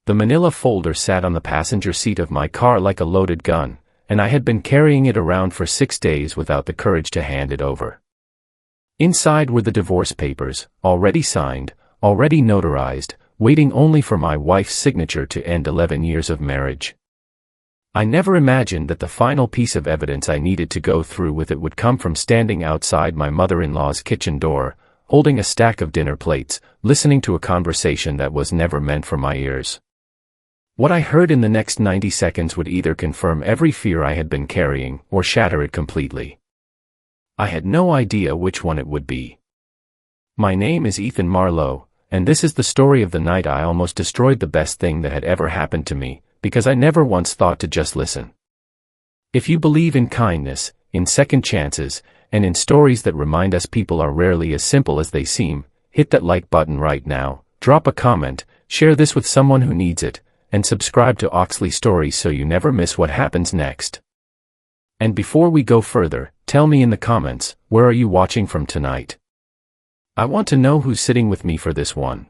The manila folder sat on the passenger seat of my car like a loaded gun, and I had been carrying it around for 6 days without the courage to hand it over. Inside were the divorce papers, already signed, already notarized, waiting only for my wife's signature to end 11 years of marriage. I never imagined that the final piece of evidence I needed to go through with it would come from standing outside my mother-in-law's kitchen door, holding a stack of dinner plates, listening to a conversation that was never meant for my ears. What I heard in the next 90 seconds would either confirm every fear I had been carrying, or shatter it completely. I had no idea which one it would be. My name is Ethan Marlowe, and this is the story of the night I almost destroyed the best thing that had ever happened to me, because I never once thought to just listen. If you believe in kindness, in second chances, and in stories that remind us people are rarely as simple as they seem, hit that like button right now, drop a comment, share this with someone who needs it, and subscribe to Oxley Stories so you never miss what happens next. And before we go further, tell me in the comments, where are you watching from tonight? I want to know who's sitting with me for this one.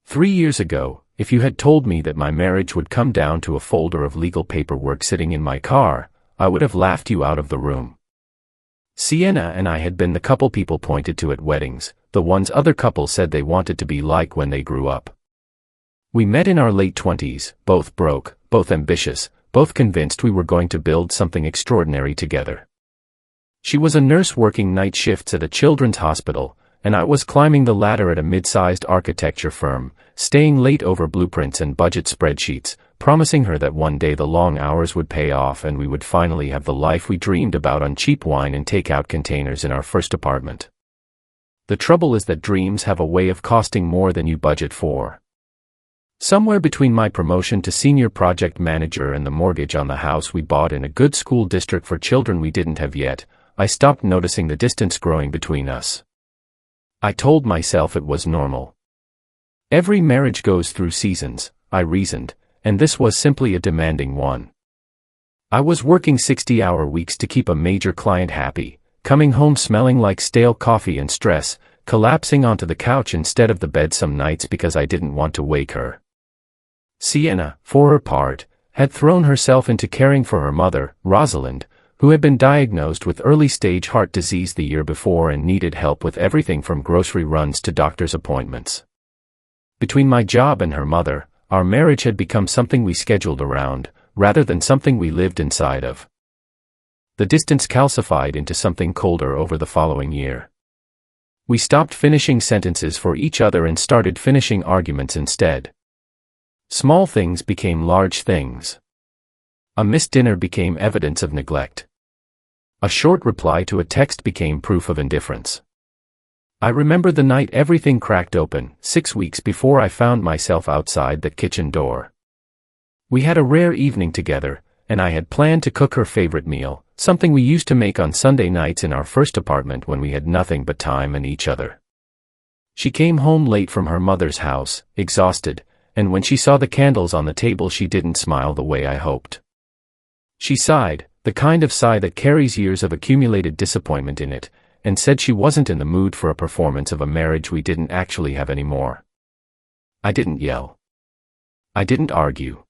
3 years ago, if you had told me that my marriage would come down to a folder of legal paperwork sitting in my car, I would have laughed you out of the room. Sienna and I had been the couple people pointed to at weddings, the ones other couples said they wanted to be like when they grew up. We met in our late 20s, both broke, both ambitious, both convinced we were going to build something extraordinary together. She was a nurse working night shifts at a children's hospital, and I was climbing the ladder at a mid-sized architecture firm, staying late over blueprints and budget spreadsheets, promising her that one day the long hours would pay off and we would finally have the life we dreamed about on cheap wine and takeout containers in our first apartment. The trouble is that dreams have a way of costing more than you budget for. Somewhere between my promotion to senior project manager and the mortgage on the house we bought in a good school district for children we didn't have yet, I stopped noticing the distance growing between us. I told myself it was normal. Every marriage goes through seasons, I reasoned, and this was simply a demanding one. I was working 60-hour weeks to keep a major client happy, coming home smelling like stale coffee and stress, collapsing onto the couch instead of the bed some nights because I didn't want to wake her. Sienna, for her part, had thrown herself into caring for her mother, Rosalind, who had been diagnosed with early-stage heart disease the year before and needed help with everything from grocery runs to doctor's appointments. Between my job and her mother, our marriage had become something we scheduled around, rather than something we lived inside of. The distance calcified into something colder over the following year. We stopped finishing sentences for each other and started finishing arguments instead. Small things became large things. A missed dinner became evidence of neglect. A short reply to a text became proof of indifference. I remember the night everything cracked open, 6 weeks before I found myself outside that kitchen door. We had a rare evening together, and I had planned to cook her favorite meal, something we used to make on Sunday nights in our first apartment when we had nothing but time and each other. She came home late from her mother's house, exhausted, and when she saw the candles on the table she didn't smile the way I hoped. She sighed, the kind of sigh that carries years of accumulated disappointment in it, and said she wasn't in the mood for a performance of a marriage we didn't actually have anymore. I didn't yell. I didn't argue.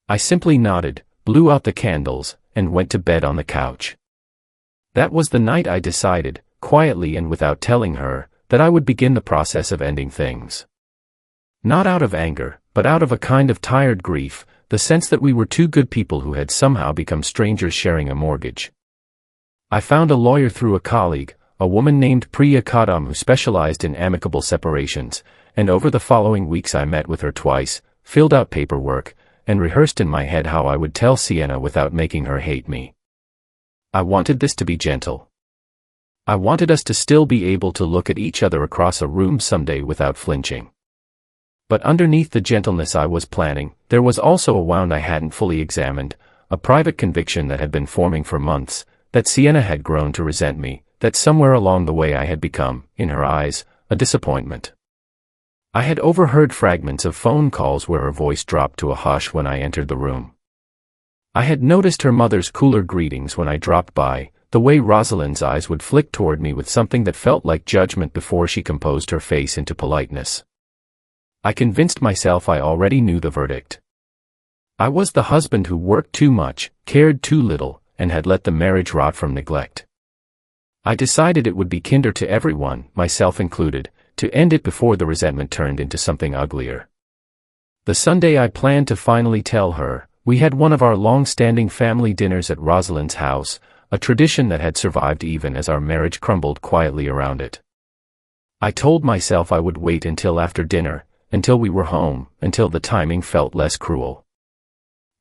I simply nodded, blew out the candles, and went to bed on the couch. That was the night I decided, quietly and without telling her, that I would begin the process of ending things. Not out of anger, but out of a kind of tired grief, the sense that we were two good people who had somehow become strangers sharing a mortgage. I found a lawyer through a colleague, a woman named Priya Kadam who specialized in amicable separations, and over the following weeks I met with her twice, filled out paperwork, and rehearsed in my head how I would tell Sienna without making her hate me. I wanted this to be gentle. I wanted us to still be able to look at each other across a room someday without flinching. But underneath the gentleness I was planning, there was also a wound I hadn't fully examined, a private conviction that had been forming for months, that Sienna had grown to resent me, that somewhere along the way I had become, in her eyes, a disappointment. I had overheard fragments of phone calls where her voice dropped to a hush when I entered the room. I had noticed her mother's cooler greetings when I dropped by, the way Rosalind's eyes would flick toward me with something that felt like judgment before she composed her face into politeness. I convinced myself I already knew the verdict. I was the husband who worked too much, cared too little, and had let the marriage rot from neglect. I decided it would be kinder to everyone, myself included, to end it before the resentment turned into something uglier. The Sunday I planned to finally tell her, we had one of our long-standing family dinners at Rosalind's house, a tradition that had survived even as our marriage crumbled quietly around it. I told myself I would wait until after dinner, until we were home, until the timing felt less cruel.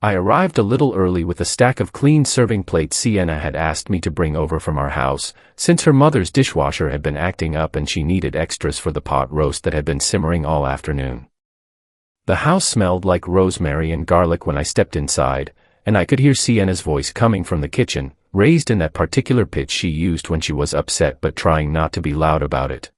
I arrived a little early with a stack of clean serving plates Sienna had asked me to bring over from our house, since her mother's dishwasher had been acting up and she needed extras for the pot roast that had been simmering all afternoon. The house smelled like rosemary and garlic when I stepped inside, and I could hear Sienna's voice coming from the kitchen, raised in that particular pitch she used when she was upset but trying not to be loud about it.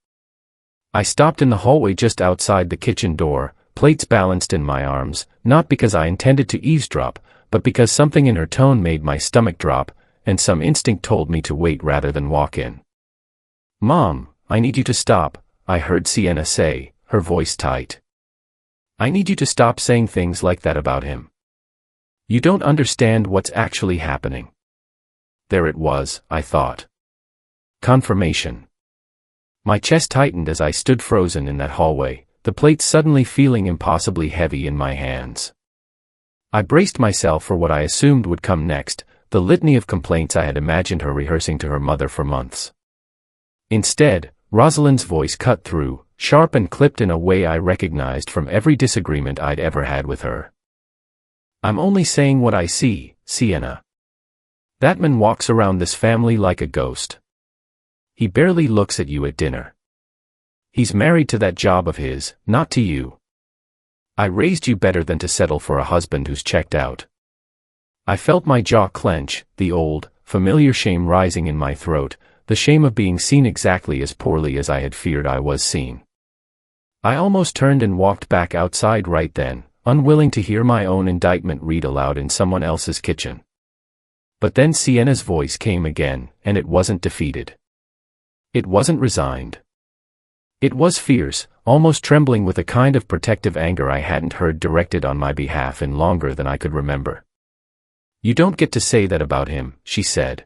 I stopped in the hallway just outside the kitchen door, plates balanced in my arms, not because I intended to eavesdrop, but because something in her tone made my stomach drop, and some instinct told me to wait rather than walk in. "Mom, I need you to stop," I heard Sienna say, her voice tight. "I need you to stop saying things like that about him. You don't understand what's actually happening." There it was, I thought. Confirmation. My chest tightened as I stood frozen in that hallway, the plates suddenly feeling impossibly heavy in my hands. I braced myself for what I assumed would come next, the litany of complaints I had imagined her rehearsing to her mother for months. Instead, Rosalind's voice cut through, sharp and clipped in a way I recognized from every disagreement I'd ever had with her. "I'm only saying what I see, Sienna. That man walks around this family like a ghost. He barely looks at you at dinner. He's married to that job of his, not to you. I raised you better than to settle for a husband who's checked out." I felt my jaw clench, the old, familiar shame rising in my throat, the shame of being seen exactly as poorly as I had feared I was seen. I almost turned and walked back outside right then, unwilling to hear my own indictment read aloud in someone else's kitchen. But then Sienna's voice came again, and it wasn't defeated. It wasn't resigned. It was fierce, almost trembling with a kind of protective anger I hadn't heard directed on my behalf in longer than I could remember. "You don't get to say that about him," she said.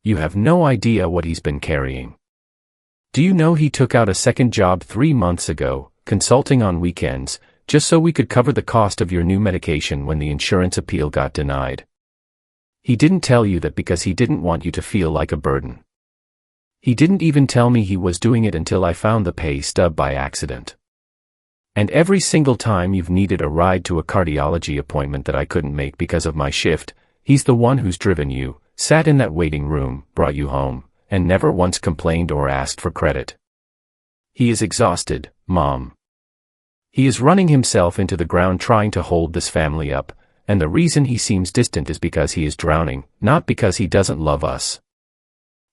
"You have no idea what he's been carrying. Do you know he took out a second job 3 months ago, consulting on weekends, just so we could cover the cost of your new medication when the insurance appeal got denied? He didn't tell you that because he didn't want you to feel like a burden. He didn't even tell me he was doing it until I found the pay stub by accident. And every single time you've needed a ride to a cardiology appointment that I couldn't make because of my shift, he's the one who's driven you, sat in that waiting room, brought you home, and never once complained or asked for credit. He is exhausted, Mom. He is running himself into the ground trying to hold this family up, and the reason he seems distant is because he is drowning, not because he doesn't love us."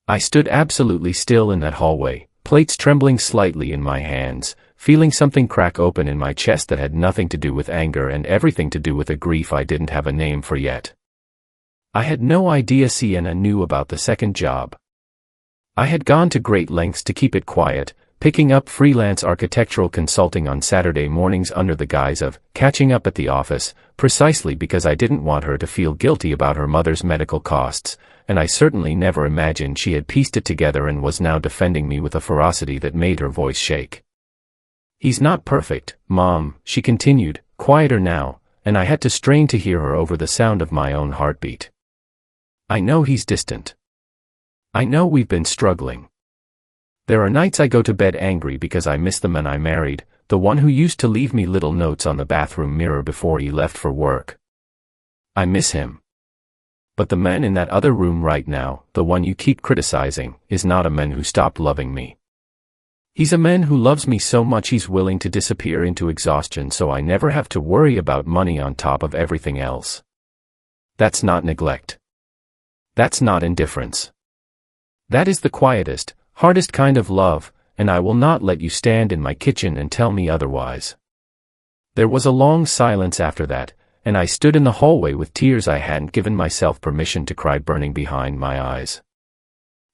I stood absolutely still in that hallway, plates trembling slightly in my hands, feeling something crack open in my chest that had nothing to do with anger and everything to do with a grief I didn't have a name for yet. I had no idea Sienna knew about the second job. I had gone to great lengths to keep it quiet, picking up freelance architectural consulting on Saturday mornings under the guise of catching up at the office, precisely because I didn't want her to feel guilty about her mother's medical costs, and I certainly never imagined she had pieced it together and was now defending me with a ferocity that made her voice shake. "He's not perfect, Mom," she continued, quieter now, and I had to strain to hear her over the sound of my own heartbeat. "I know he's distant. I know we've been struggling. There are nights I go to bed angry because I miss the man I married, the one who used to leave me little notes on the bathroom mirror before he left for work. I miss him. But the man in that other room right now, the one you keep criticizing, is not a man who stopped loving me. He's a man who loves me so much he's willing to disappear into exhaustion so I never have to worry about money on top of everything else. That's not neglect. That's not indifference. That is the quietest, hardest kind of love, and I will not let you stand in my kitchen and tell me otherwise." There was a long silence after that, and I stood in the hallway with tears I hadn't given myself permission to cry burning behind my eyes.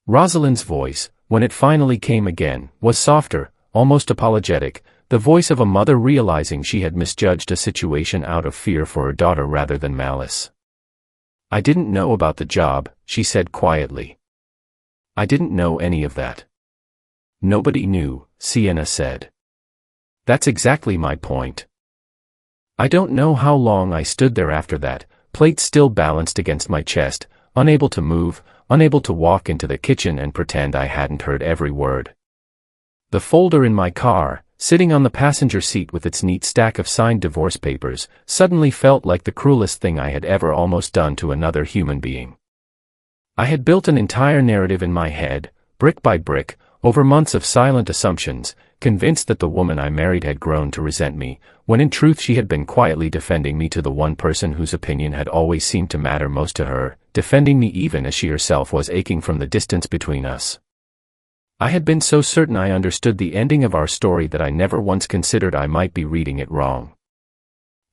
Rosalind's voice, when it finally came again, was softer, almost apologetic, the voice of a mother realizing she had misjudged a situation out of fear for her daughter rather than malice. "I didn't know about the job," she said quietly. "I didn't know any of that." "Nobody knew," Sienna said. "That's exactly my point." I don't know how long I stood there after that, plate still balanced against my chest, unable to move, unable to walk into the kitchen and pretend I hadn't heard every word. The folder in my car, sitting on the passenger seat with its neat stack of signed divorce papers, suddenly felt like the cruelest thing I had ever almost done to another human being. I had built an entire narrative in my head, brick by brick, over months of silent assumptions, convinced that the woman I married had grown to resent me, when in truth she had been quietly defending me to the one person whose opinion had always seemed to matter most to her, defending me even as she herself was aching from the distance between us. I had been so certain I understood the ending of our story that I never once considered I might be reading it wrong.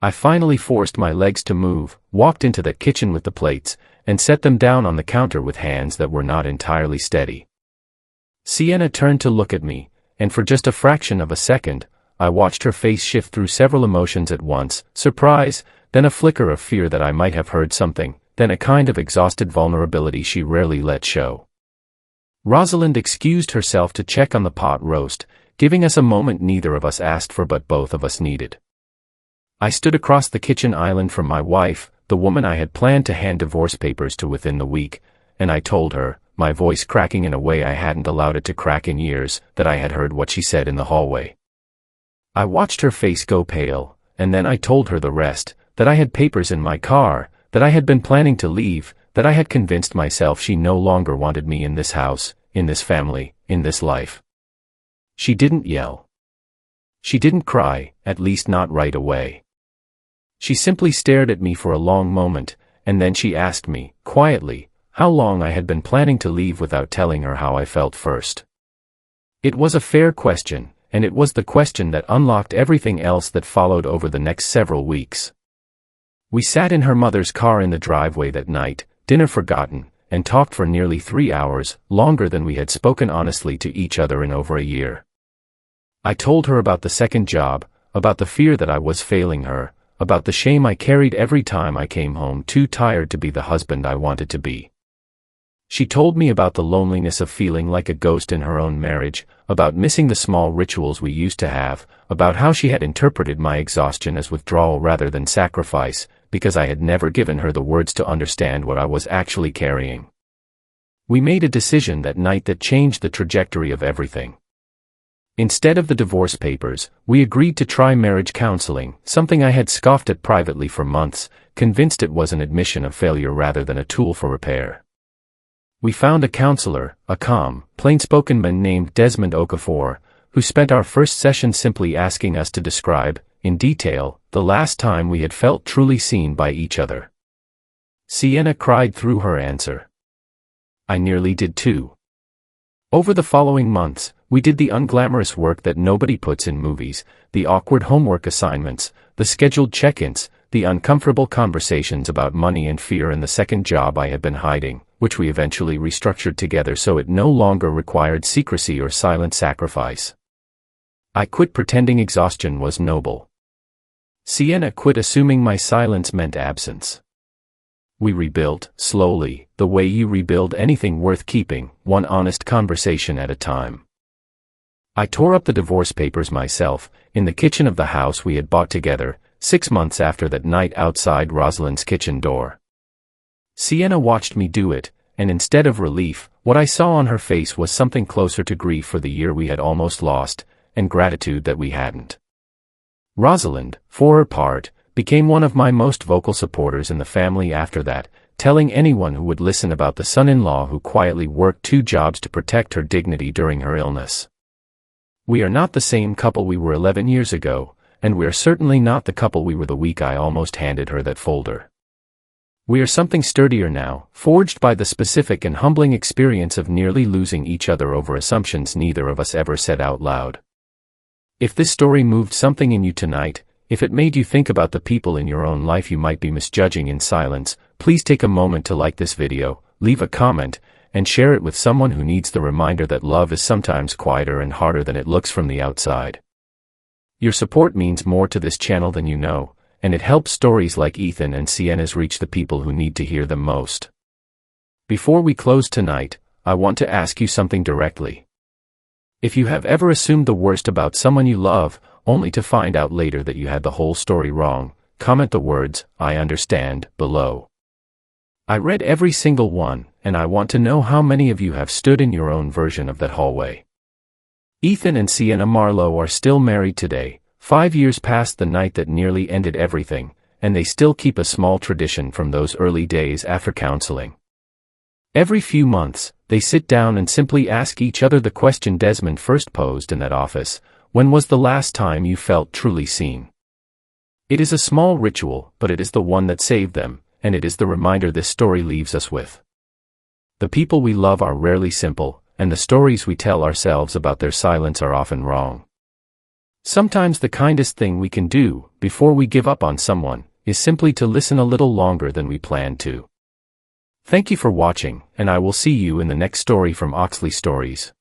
I finally forced my legs to move, walked into the kitchen with the plates, and set them down on the counter with hands that were not entirely steady. Sienna turned to look at me, and for just a fraction of a second, I watched her face shift through several emotions at once: surprise, then a flicker of fear that I might have heard something, then a kind of exhausted vulnerability she rarely let show. Rosalind excused herself to check on the pot roast, giving us a moment neither of us asked for but both of us needed. I stood across the kitchen island from my wife, the woman I had planned to hand divorce papers to within the week, and I told her, my voice cracking in a way I hadn't allowed it to crack in years, that I had heard what she said in the hallway. I watched her face go pale, and then I told her the rest, that I had papers in my car, that I had been planning to leave, that I had convinced myself she no longer wanted me in this house, in this family, in this life. She didn't yell. She didn't cry, at least not right away. She simply stared at me for a long moment, and then she asked me, quietly, how long I had been planning to leave without telling her how I felt first. It was a fair question, and it was the question that unlocked everything else that followed over the next several weeks. We sat in her mother's car in the driveway that night, dinner forgotten, and talked for nearly 3 hours, longer than we had spoken honestly to each other in over a year. I told her about the second job, about the fear that I was failing her, about the shame I carried every time I came home too tired to be the husband I wanted to be. She told me about the loneliness of feeling like a ghost in her own marriage, about missing the small rituals we used to have, about how she had interpreted my exhaustion as withdrawal rather than sacrifice, because I had never given her the words to understand what I was actually carrying. We made a decision that night that changed the trajectory of everything. Instead of the divorce papers, we agreed to try marriage counseling, something I had scoffed at privately for months, convinced it was an admission of failure rather than a tool for repair. We found a counselor, a calm, plain-spoken man named Desmond Okafor, who spent our first session simply asking us to describe, in detail, the last time we had felt truly seen by each other. Sienna cried through her answer. I nearly did too. Over the following months, we did the unglamorous work that nobody puts in movies, the awkward homework assignments, the scheduled check-ins, the uncomfortable conversations about money and fear and the second job I had been hiding, which we eventually restructured together so it no longer required secrecy or silent sacrifice. I quit pretending exhaustion was noble. Sienna quit assuming my silence meant absence. We rebuilt, slowly, the way you rebuild anything worth keeping, one honest conversation at a time. I tore up the divorce papers myself, in the kitchen of the house we had bought together, 6 months after that night outside Rosalind's kitchen door. Sienna watched me do it, and instead of relief, what I saw on her face was something closer to grief for the year we had almost lost, and gratitude that we hadn't. Rosalind, for her part, became one of my most vocal supporters in the family after that, telling anyone who would listen about the son-in-law who quietly worked 2 jobs to protect her dignity during her illness. We are not the same couple we were 11 years ago, and we are certainly not the couple we were the week I almost handed her that folder. We are something sturdier now, forged by the specific and humbling experience of nearly losing each other over assumptions neither of us ever said out loud. If this story moved something in you tonight, if it made you think about the people in your own life you might be misjudging in silence, please take a moment to like this video, leave a comment, and share it with someone who needs the reminder that love is sometimes quieter and harder than it looks from the outside. Your support means more to this channel than you know, and it helps stories like Ethan and Sienna's reach the people who need to hear them most. Before we close tonight, I want to ask you something directly. If you have ever assumed the worst about someone you love, only to find out later that you had the whole story wrong, comment the words, "I understand," below. I read every single one, and I want to know how many of you have stood in your own version of that hallway. Ethan and Sienna Marlowe are still married today, 5 years past the night that nearly ended everything, and they still keep a small tradition from those early days after counseling. Every few months, they sit down and simply ask each other the question Desmond first posed in that office: when was the last time you felt truly seen? It is a small ritual, but it is the one that saved them, and it is the reminder this story leaves us with. The people we love are rarely simple, and the stories we tell ourselves about their silence are often wrong. Sometimes the kindest thing we can do, before we give up on someone, is simply to listen a little longer than we planned to. Thank you for watching, and I will see you in the next story from Oxley Stories.